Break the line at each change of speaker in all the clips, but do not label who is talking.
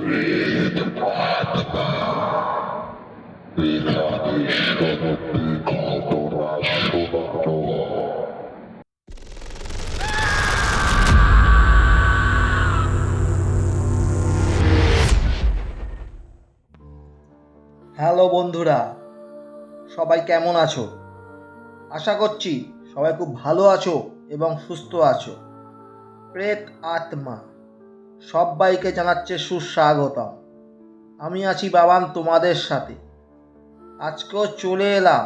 Hello বন্ধুরা, সবাই কেমন আছো? আশা করছি সবাই খুব ভালো আছো এবং সুস্থ আছো। প্রেত আত্মা সবাইকে জানাচ্ছে সুস্বাগতম। আমি আছি বাবান তোমাদের সাথে। আজকেও চলে এলাম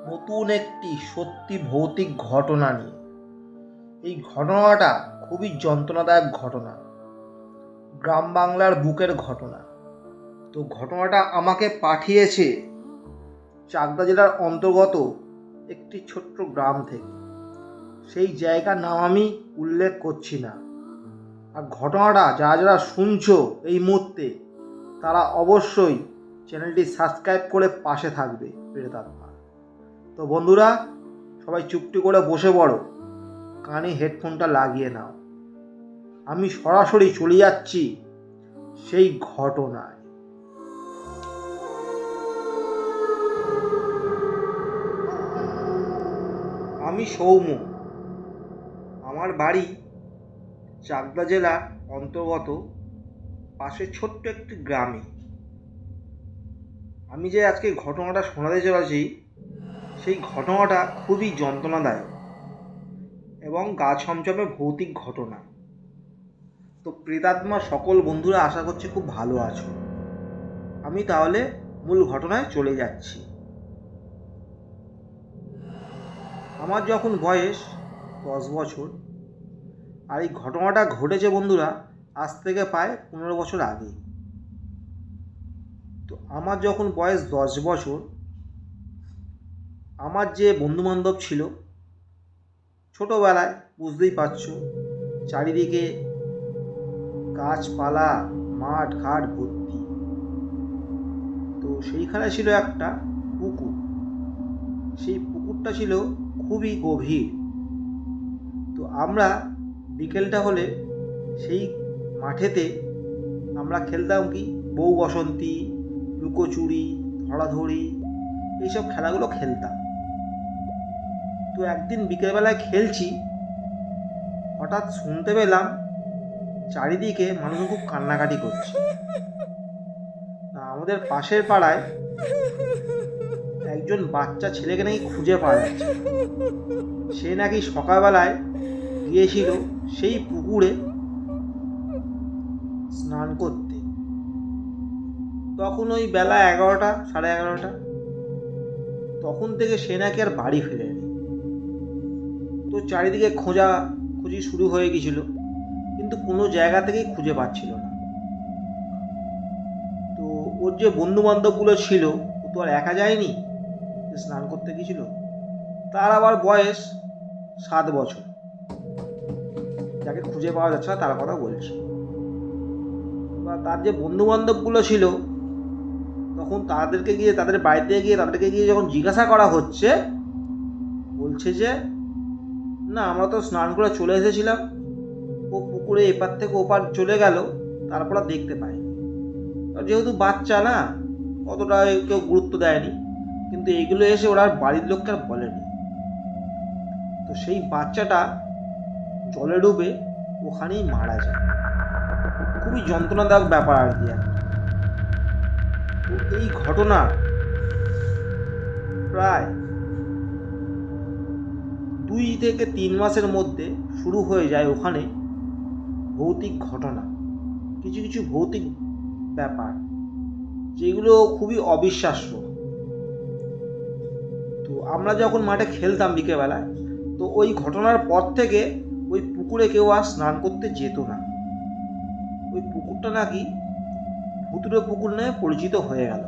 নতুন একটি সত্যি ভৌতিক ঘটনা নিয়ে। এই ঘটনাটা খুবই যন্ত্রণাদায়ক ঘটনা, গ্রাম বাংলার বুকের ঘটনা। তো ঘটনাটা আমাকে পাঠিয়েছে চাকদা জেলার অন্তর্গত একটি ছোট্ট গ্রাম থেকে। সেই জায়গার নাম আমি উল্লেখ করছি না। আর ঘটনাটা যারা যারা শুনছো এই মুহূর্তে, তারা অবশ্যই চ্যানেলটি সাবস্ক্রাইব করে পাশে থাকবে প্রেতাত্মা। তো বন্ধুরা, সবাই চুপটি করে বসে পড়ো, কানে হেডফোনটা লাগিয়ে নাও। আমি সরাসরি চলে যাচ্ছি সেই ঘটনায়। আমি সৌম্য, আমার বাড়ি চাকদা জেলার অন্তর্গত পাশে ছোট্ট একটি গ্রামে। আমি যে আজকে ঘটনাটা শোনাতে চলেছি, সেই ঘটনাটা খুবই যন্ত্রণাদায়ক এবং গা ছমছমে ভৌতিক ঘটনা। তো প্রেতাত্মা সকল বন্ধুরা আশা করছি খুব ভালো আছো। আমি তাহলে মূল ঘটনায় চলে যাচ্ছি। আমার যখন বয়স 10 বছর, আর এই ঘটনাটা ঘটেছে বন্ধুরা আজ থেকে প্রায় 15 বছর আগে। তো আমার যখন বয়স 10 বছর, আমার যে বন্ধুবান্ধব ছিল, ছোটোবেলায় বুঝতেই পারছো, চারিদিকে গাছপালা, মাঠ ঘাট ভর্তি। তো সেইখানে ছিল একটা পুকুর। সেই পুকুরটা ছিল খুবই গভীর। তো আমরা বিকেলটা হলে সেই মাঠেতে আমরা খেলতাম কি বউ বসন্তী, লুকোচুরি, ধরাধরি, এইসব খেলাগুলো খেলতাম। তো একদিন বিকেলবেলায় খেলছি, হঠাৎ শুনতে পেলাম চারিদিকে মানুষ খুব কান্নাকাটি করছে। আমাদের পাশের পাড়ায় একজন বাচ্চা ছেলেকে নাকি খুঁজে পাওয়া যাচ্ছে। সে নাকি সকালবেলায় গিয়েছিল সেই পুকুরে স্নান করতে। তখন ওই বেলা 11টা, সাড়ে 11টা। তখন থেকে সে নাকি আর বাড়ি ফেরেনি। তো চারিদিকে খোঁজাখুঁজি শুরু হয়ে গেছিল, কিন্তু কোনো জায়গা থেকেই খুঁজে পাচ্ছিল না। তো ওর যে বন্ধু বান্ধবগুলো ছিল, ও তো আর একা যায়নি, স্নান করতে গেছিল। তার আবার বয়স 7 বছর, যাকে খুঁজে পাওয়া যাচ্ছে না তার কথা বলছি। বা তার যে বন্ধু বান্ধবগুলো ছিল, তখন তাদের বাড়িতে গিয়ে যখন জিজ্ঞাসা করা হচ্ছে, বলছে যে না, আমরা তো স্নান করে চলে এসেছিলাম, ও পুকুরে এপার থেকে ওপার চলে গেল, তারপর আর দেখতে পাইনি। যেহেতু বাচ্চা না, অতটা কেউ গুরুত্ব দেয়নি, কিন্তু এইগুলো এসে ওরা বাড়ির লোককে আর বলেনি। তো সেই বাচ্চাটা জলে ডুবে ওখানেই মারা যায়। খুবই যন্ত্রণাদায়ক ব্যাপার আর কি। তো এই ঘটনা প্রায় 2 থেকে 3 মাসের মধ্যে শুরু হয়ে যায় ওখানে ভৌতিক ঘটনা, কিছু কিছু ভৌতিক ব্যাপার যেগুলো খুবই অবিশ্বাস্য। তো আমরা যখন মাঠে খেলতাম বিকেলবেলায়, তো ওই ঘটনার পর থেকে ওই পুকুরে কেউ আর স্নান করতে যেত না। ওই পুকুরটা নাকি ভুতুড়ে পুকুর নামে পরিচিত হয়ে গেল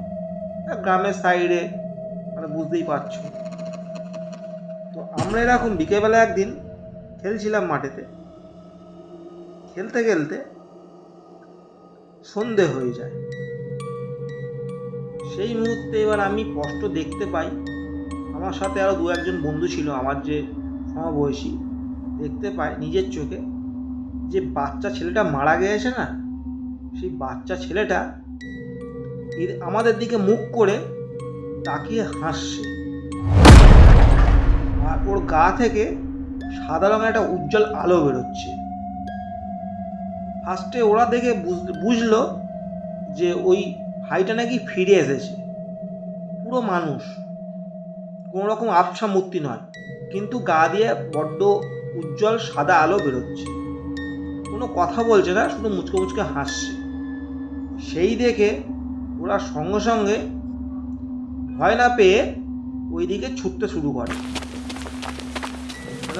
গ্রামের সাইডে, মানে বুঝতেই পারছো। তো আমরা এরকম বিকেলবেলা একদিন খেলছিলাম মাঠেতে, খেলতে খেলতে সন্ধে হয়ে যায়। সেই মুহূর্তে এবার আমি স্পষ্ট দেখতে পাই, আমার সাথে আরও 2-1 জন বন্ধু ছিল আমার যে সমবয়সী, দেখতে পায় নিজের চোখে যে বাচ্চা ছেলেটা মারা গিয়েছে না, সেই বাচ্চা ছেলেটা আমাদের দিকে মুখ করে তাকিয়ে হাসছে, আর ওর গা থেকে সাদা রঙের একটা উজ্জ্বল আলো বেরোচ্ছে। ফার্স্টে ওরা দেখে বুঝলো যে ওই ভাইটা নাকি ফিরে এসেছে, পুরো মানুষ, কোনো রকম আবছা মূর্তি নয়, কিন্তু গা দিয়ে বড্ড উজ্জ্বল সাদা আলো বেরোচ্ছে। কোনো কথা বলছে না, শুধু মুচকে মুচকে হাসছে। সেই দেখে ওরা সঙ্গে সঙ্গে ভয় না পেয়ে ওই দিকে ছুটতে শুরু করে,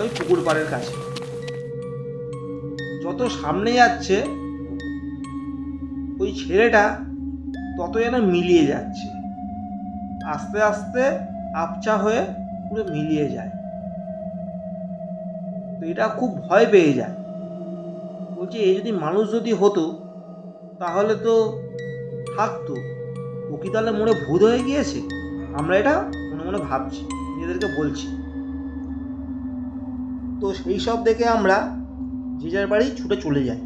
ওই পুকুর পাড়ের কাছে। যত সামনে যাচ্ছে ওই ছেলেটা তত যেন মিলিয়ে যাচ্ছে, আস্তে আস্তে আবছা হয়ে পুরো মিলিয়ে যায়। তো এটা খুব ভয় পেয়ে যায়, বলছে এই যদি মানুষ যদি হতো তাহলে তো থাকতো, ও কি তাহলে মনে ভূত হয়ে গিয়েছে? আমরা এটা মনে মনে ভাবছি, নিজেদেরকে বলছি। তো সেই সব দেখে আমরা যে যার বাড়ি ছুটে চলে যাই,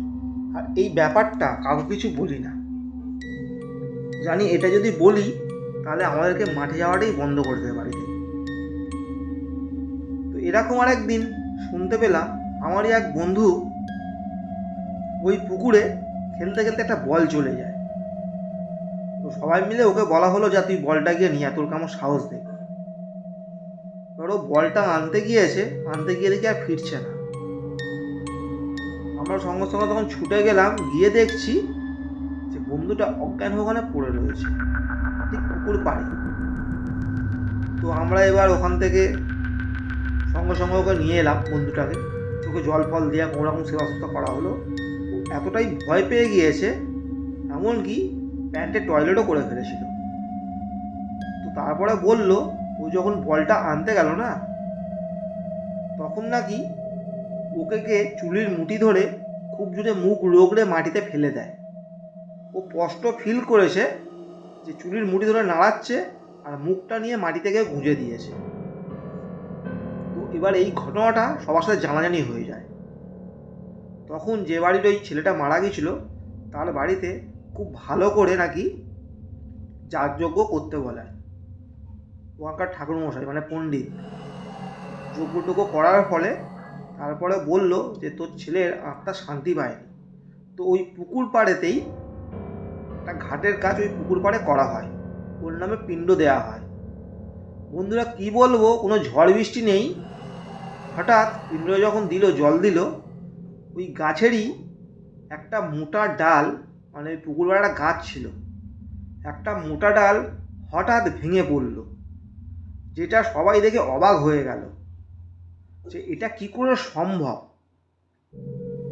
আর এই ব্যাপারটা কাউকে কিছু বলি না। জানি এটা যদি বলি তাহলে আমাদেরকে মাঠে যাওয়াটাই বন্ধ করে দেবে বাড়িতে। তো এরকম আর একদিন শুনতে পেলাম আমারই এক বন্ধু ওই পুকুরে খেলতে খেলতে একটা বল চলে যায়। তো সবাই মিলে ওকে বলা হলো যে তুই বলটা গিয়ে নিয়ে তোর কেমন সাহস দেখ। ধরো বলটা আনতে গিয়ে দেখি আর ফিরছে না। আমরা সঙ্গে সঙ্গে তখন ছুটে গেলাম, গিয়ে দেখছি যে বন্ধুটা অজ্ঞান হয়ে ওখানে পড়ে রয়েছে ঠিক পুকুর পাড়ে। তো আমরা এবার ওখান থেকে সঙ্গে সঙ্গে ওকে নিয়ে এলাম, বন্ধুটাকে চোখে জল ফল দিয়ে কোনো রকম সেবা সুস্থা করা হলো। এতটাই ভয় পেয়ে গিয়েছে এমনকি প্যান্টে টয়লেটও করে ফেলেছিল। তো তারপরে বলল ও যখন বলটা আনতে গেল না, তখন নাকি ওকে চুলির মুঠি ধরে খুব জোরে মুখ রগড়ে মাটিতে ফেলে দেয়। ও স্পষ্ট ফিল করেছে যে চুলির মুঠি ধরে নাড়াচ্ছে আর মুখটা নিয়ে মাটি থেকে গুঁজে দিয়েছে। তো এবার এই ঘটনাটা সবার সাথে জানাজানি হয়ে যায়। তখন যে বাড়ির ওই ছেলেটা মারা গেছিল তার বাড়িতে খুব ভালো করে নাকি যাগযজ্ঞ করতে বলায় ওখানকার ঠাকুরমশাই, মানে পণ্ডিত। যজ্ঞটুকু করার ফলে তারপরে বলল যে তোর ছেলের আত্মা শান্তি পায়নি। তো ওই পুকুর পাড়েতেই একটা ঘাটের কাজ ওই পুকুর পাড়ে করা হয়, ওর নামে পিণ্ড দেয়া হয়। বন্ধুরা কি বলবো, কোনো ঝড় বৃষ্টি নেই, হঠাৎ পিণ্ড যখন দিল, জল দিল, ওই গাছেরই একটা মোটা ডাল, মানে ওই পুকুর পাড়ে একটা গাছ ছিল, একটা মোটা ডাল হঠাৎ ভেঙে পড়ল, যেটা সবাই দেখে অবাক হয়ে গেল যে এটা কি করে সম্ভব।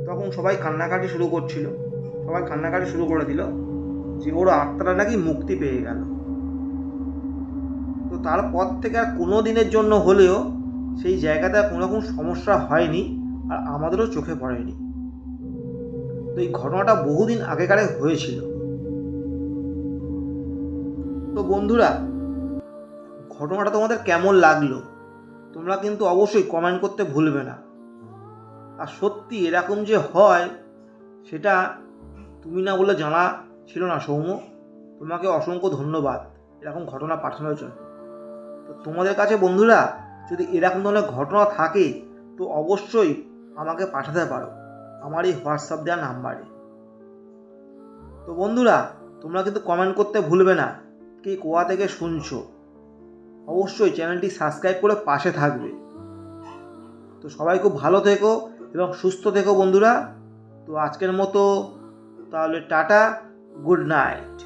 তখন সবাই কান্নাকাটি শুরু করছিল, সবাই কান্নাকাটি শুরু করে দিল যে ওর আত্মাটা নাকি মুক্তি পেয়ে গেল। তো তারপর থেকে আর কোনো দিনের জন্য হলেও সেই জায়গাতে কোনো রকম সমস্যা হয়নি, আর আমাদেরও চোখে পড়েনি। তো এই ঘটনাটা বহুদিন আগেকারে হয়েছিল। তো বন্ধুরা, ঘটনাটা তোমাদের কেমন লাগলো তোমরা কিন্তু অবশ্যই কমেন্ট করতে ভুলবে না। আর সত্যি এরকম যে হয় সেটা তুমি না বলে জানা ছিল না সৌম্য, তোমাকে অসংখ্য ধন্যবাদ এরকম ঘটনা পাঠানোর জন্য। তো তোমাদের কাছে বন্ধুরা যদি এরকম ধরনের ঘটনা থাকে তো অবশ্যই আমাকে পাঠাতে পারো আমার এই হোয়াটসঅ্যাপ দেওয়া নাম্বারে। তো বন্ধুরা তোমরা কিন্তু কমেন্ট করতে ভুলবে না কে কোথা থেকে শুনছো, অবশ্যই চ্যানেলটি সাবস্ক্রাইব করে পাশে থাকবে। তো সবাই খুব ভালো থেকো এবং সুস্থ থেকো বন্ধুরা। তো আজকের মতো তাহলে টাটা, গুড নাইট।